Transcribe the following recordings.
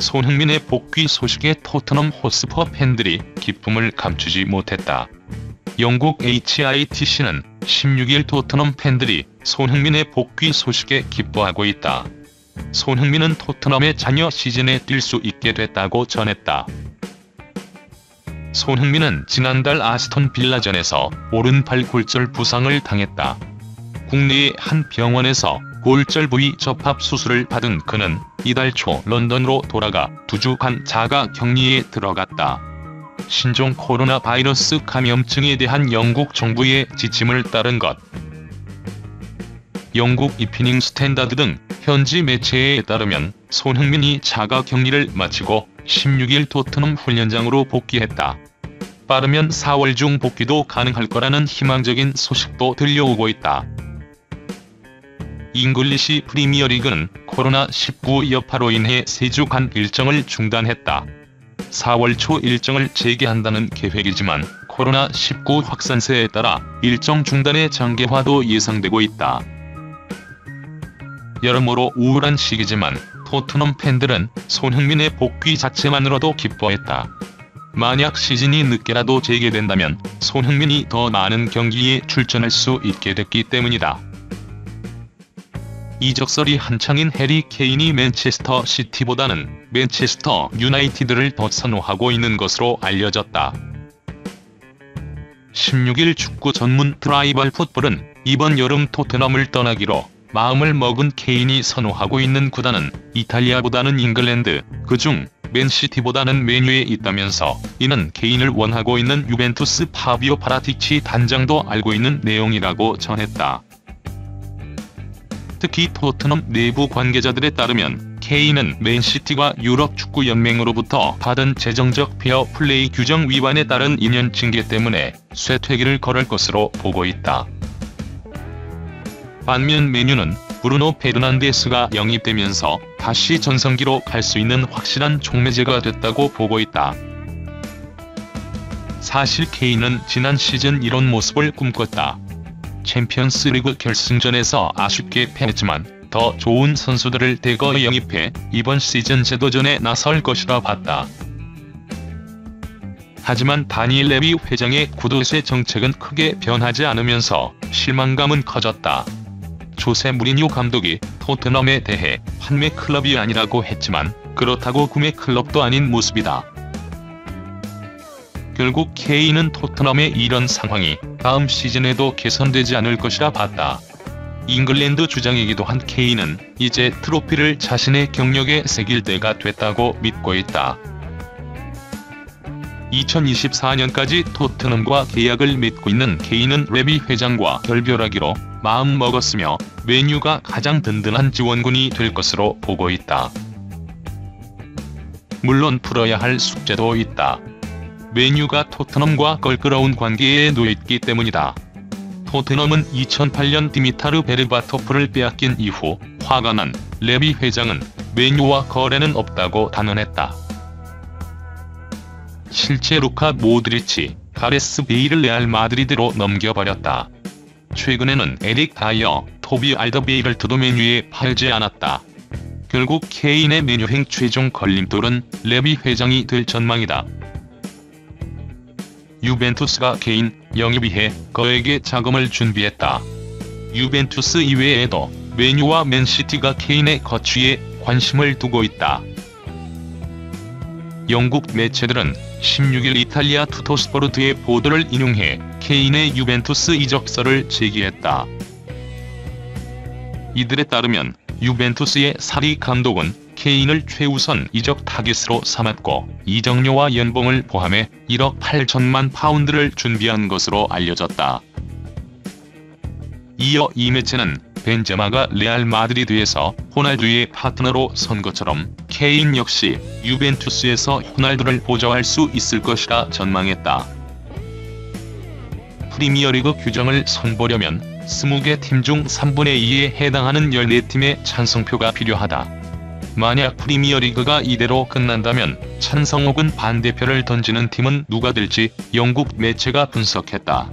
손흥민의 복귀 소식에 토트넘 호스퍼 팬들이 기쁨을 감추지 못했다. 영국 HITC는 16일 토트넘 팬들이 손흥민의 복귀 소식에 기뻐하고 있다. 손흥민은 토트넘의 잔여 시즌에 뛸 수 있게 됐다고 전했다. 손흥민은 지난달 아스톤 빌라전에서 오른팔 골절 부상을 당했다. 국내의 한 병원에서 골절 부위 접합 수술을 받은 그는 이달 초 런던으로 돌아가 2주간 자가 격리에 들어갔다. 신종 코로나 바이러스 감염증에 대한 영국 정부의 지침을 따른 것. 영국 이피닝 스탠다드 등 현지 매체에 따르면 손흥민이 자가 격리를 마치고 16일 토트넘 훈련장으로 복귀했다. 빠르면 4월 중 복귀도 가능할 거라는 희망적인 소식도 들려오고 있다. 잉글리시 프리미어리그는 코로나19 여파로 인해 3주간 일정을 중단했다. 4월 초 일정을 재개한다는 계획이지만 코로나19 확산세에 따라 일정 중단의 장기화도 예상되고 있다. 여러모로 우울한 시기지만 토트넘 팬들은 손흥민의 복귀 자체만으로도 기뻐했다. 만약 시즌이 늦게라도 재개된다면 손흥민이 더 많은 경기에 출전할 수 있게 됐기 때문이다. 이적설이 한창인 해리 케인이 맨체스터 시티보다는 맨체스터 유나이티드를 더 선호하고 있는 것으로 알려졌다. 16일 축구 전문 트라이벌 풋볼은 이번 여름 토트넘을 떠나기로 마음을 먹은 케인이 선호하고 있는 구단은 이탈리아보다는 잉글랜드, 그중 맨시티보다는 맨유에 있다면서 이는 케인을 원하고 있는 유벤투스 파비오 파라티치 단장도 알고 있는 내용이라고 전했다. 특히 토트넘 내부 관계자들에 따르면 케인은 맨시티가 유럽 축구 연맹으로부터 받은 재정적 페어 플레이 규정 위반에 따른 2년 징계 때문에 쇠퇴기를 걸을 것으로 보고 있다. 반면 맨유는 브루노 페르난데스가 영입되면서 다시 전성기로 갈 수 있는 확실한 촉매제가 됐다고 보고 있다. 사실 케인은 지난 시즌 이런 모습을 꿈꿨다. 챔피언스리그 결승전에서 아쉽게 패했지만 더 좋은 선수들을 대거 영입해 이번 시즌 재도전에 나설 것이라 봤다. 하지만 다니엘 레비 회장의 구도세 정책은 크게 변하지 않으면서 실망감은 커졌다. 조세 무리뉴 감독이 토트넘에 대해 환매 클럽이 아니라고 했지만 그렇다고 구매 클럽도 아닌 모습이다. 결국 케인은 토트넘의 이런 상황이 다음 시즌에도 개선되지 않을 것이라 봤다. 잉글랜드 주장이기도 한 케인은 이제 트로피를 자신의 경력에 새길 때가 됐다고 믿고 있다. 2024년까지 토트넘과 계약을 맺고 있는 케인은 레비 회장과 결별하기로 마음 먹었으며 맨유가 가장 든든한 지원군이 될 것으로 보고 있다. 물론 풀어야 할 숙제도 있다. 맨유가 토트넘과 껄끄러운 관계에 놓여있기 때문이다. 토트넘은 2008년 디미타르 베르바토프를 빼앗긴 이후 화가 난 레비 회장은 맨유와 거래는 없다고 단언했다. 실제 루카 모드리치, 가레스 베일을 레알 마드리드로 넘겨버렸다. 최근에는 에릭 다이어, 토비 알더베이럴트도 맨유에 팔지 않았다. 결국 케인의 맨유행 최종 걸림돌은 레비 회장이 될 전망이다. 유벤투스가 케인 영입 위해 그에게 자금을 준비했다. 유벤투스 이외에도 맨유와 맨시티가 케인의 거취에 관심을 두고 있다. 영국 매체들은 16일 이탈리아 투토스포르트의 보도를 인용해 케인의 유벤투스 이적설을 제기했다. 이들에 따르면 유벤투스의 사리 감독은 케인을 최우선 이적 타깃으로 삼았고 이적료와 연봉을 포함해 1억 8천만 파운드를 준비한 것으로 알려졌다. 이어 이 매체는 벤제마가 레알 마드리드에서 호날두의 파트너로 선 것처럼 케인 역시 유벤투스에서 호날두를 보좌할 수 있을 것이라 전망했다. 프리미어리그 규정을 손보려면 20개 팀 중 3분의 2에 해당하는 14팀의 찬성표가 필요하다. 만약 프리미어리그가 이대로 끝난다면 찬성 혹은 반대표를 던지는 팀은 누가 될지 영국 매체가 분석했다.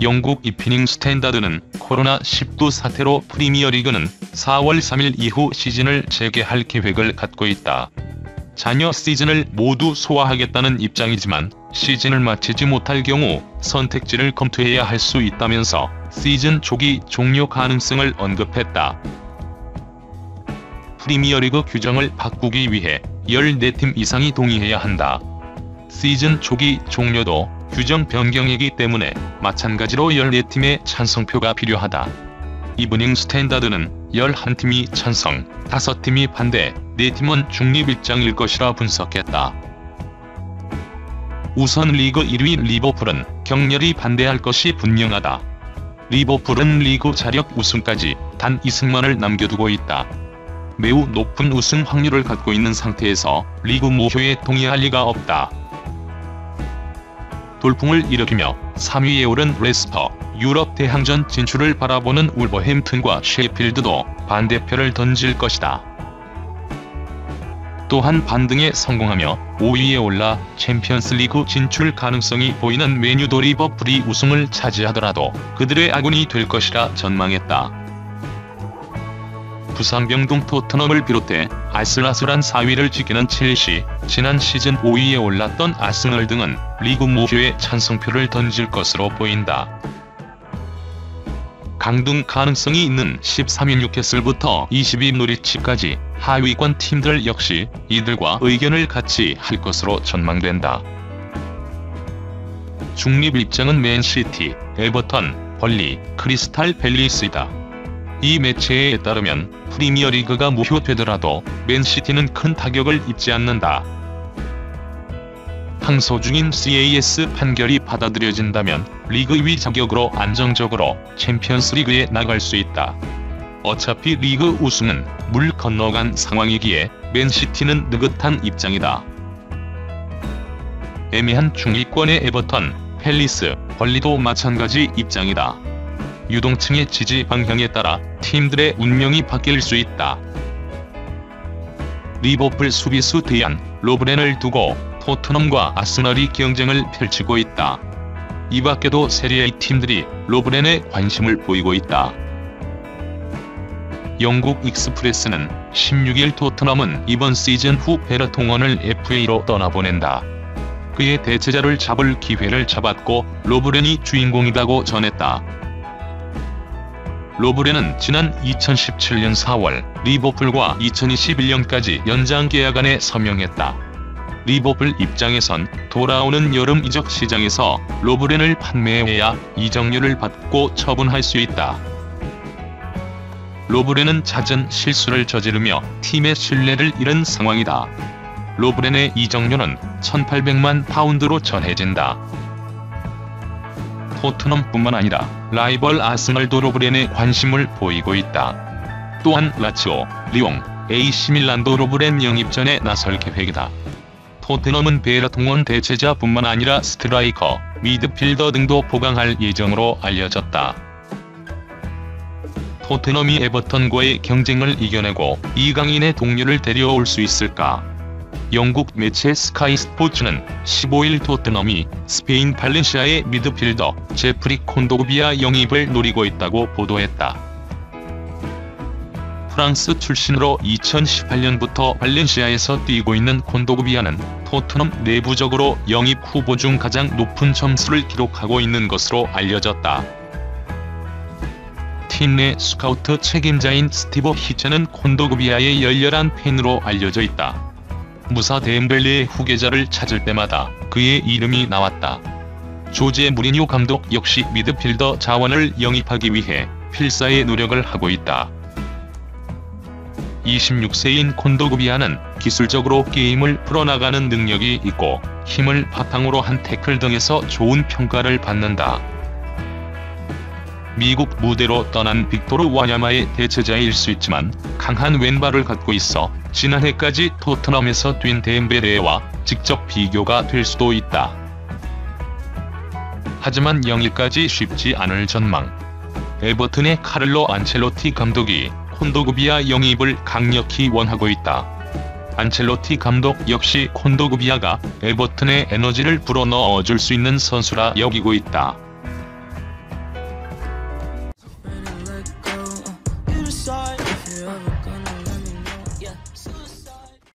영국 이비닝 스탠다드는 코로나19 사태로 프리미어리그는 4월 3일 이후 시즌을 재개할 계획을 갖고 있다. 잔여 시즌을 모두 소화하겠다는 입장이지만 시즌을 마치지 못할 경우 선택지를 검토해야 할 수 있다면서 시즌 초기 종료 가능성을 언급했다. 프리미어리그 규정을 바꾸기 위해 14팀 이상이 동의해야 한다. 시즌 초기 종료도 규정 변경이기 때문에 마찬가지로 14팀의 찬성표가 필요하다. 이브닝 스탠다드는 11팀이 찬성, 5팀이 반대, 4팀은 중립 입장일 것이라 분석했다. 우선 리그 1위 리버풀은 격렬히 반대할 것이 분명하다. 리버풀은 리그 자력 우승까지 단 2승만을 남겨두고 있다. 매우 높은 우승 확률을 갖고 있는 상태에서 리그 무효에 동의할 리가 없다. 돌풍을 일으키며 3위에 오른 레스터, 유럽 대항전 진출을 바라보는 울버햄튼과 셰필드도 반대표를 던질 것이다. 또한 반등에 성공하며 5위에 올라 챔피언스리그 진출 가능성이 보이는 맨유도 리버풀이 우승을 차지하더라도 그들의 아군이 될 것이라 전망했다. 부상병동 토트넘을 비롯해 아슬아슬한 4위를 지키는 첼시, 지난 시즌 5위에 올랐던 아스널 등은 리그 무효에 찬성표를 던질 것으로 보인다. 강등 가능성이 있는 13위 뉴캐슬부터 20위 노리치까지 하위권 팀들 역시 이들과 의견을 같이 할 것으로 전망된다. 중립 입장은 맨시티, 에버턴, 벌리, 크리스탈 팰리스이다. 이 매체에 따르면 프리미어리그가 무효되더라도 맨시티는 큰 타격을 입지 않는다. 항소 중인 CAS 판결이 받아들여진다면 리그 2위 자격으로 안정적으로 챔피언스리그에 나갈 수 있다. 어차피 리그 우승은 물 건너간 상황이기에 맨시티는 느긋한 입장이다. 애매한 중위권의 에버턴, 팰리스, 벌리도 마찬가지 입장이다. 유동층의 지지 방향에 따라 팀들의 운명이 바뀔 수 있다. 리버풀 수비수 데이안 로브렌을 두고 토트넘과 아스널이 경쟁을 펼치고 있다. 이 밖에도 세리에 팀들이 로브렌에 관심을 보이고 있다. 영국 익스프레스는 16일 토트넘은 이번 시즌 후 베르통원을 FA로 떠나보낸다. 그의 대체자를 잡을 기회를 잡았고 로브렌이 주인공이라고 전했다. 로브렌은 지난 2017년 4월 리버풀과 2021년까지 연장 계약안에 서명했다. 리버풀 입장에선 돌아오는 여름 이적 시장에서 로브렌을 판매해야 이적료를 받고 처분할 수 있다. 로브렌은 잦은 실수를 저지르며 팀의 신뢰를 잃은 상황이다. 로브렌의 이적료는 1,800만 파운드로 전해진다. 토트넘뿐만 아니라 라이벌 아스널도 로브렌에 관심을 보이고 있다. 또한 라치오, 리옹, AC밀란도 로브렌 영입전에 나설 계획이다. 토트넘은 베르통원 대체자뿐만 아니라 스트라이커, 미드필더 등도 보강할 예정으로 알려졌다. 토트넘이 에버턴과의 경쟁을 이겨내고 이강인의 동료를 데려올 수 있을까? 영국 매체 스카이 스포츠는 15일 토트넘이 스페인 발렌시아의 미드필더 제프리 콘도그비아 영입을 노리고 있다고 보도했다. 프랑스 출신으로 2018년부터 발렌시아에서 뛰고 있는 콘도그비아는 토트넘 내부적으로 영입 후보 중 가장 높은 점수를 기록하고 있는 것으로 알려졌다. 팀 내 스카우트 책임자인 스티브 히체는 콘도그비아의 열렬한 팬으로 알려져 있다. 무사 덴벨레의 후계자를 찾을 때마다 그의 이름이 나왔다. 조제 무리뉴 감독 역시 미드필더 자원을 영입하기 위해 필사의 노력을 하고 있다. 26세인 콘도그비아는 기술적으로 게임을 풀어나가는 능력이 있고 힘을 바탕으로 한 태클 등에서 좋은 평가를 받는다. 미국 무대로 떠난 빅토르 와냐마의 대체자일 수 있지만 강한 왼발을 갖고 있어 지난해까지 토트넘에서 뛴 덴벨레와 직접 비교가 될 수도 있다. 하지만 영입까지 쉽지 않을 전망. 에버튼의 카를로 안첼로티 감독이 콘도그비아 영입을 강력히 원하고 있다. 안첼로티 감독 역시 콘도그비아가 에버튼의 에너지를 불어넣어줄 수 있는 선수라 여기고 있다.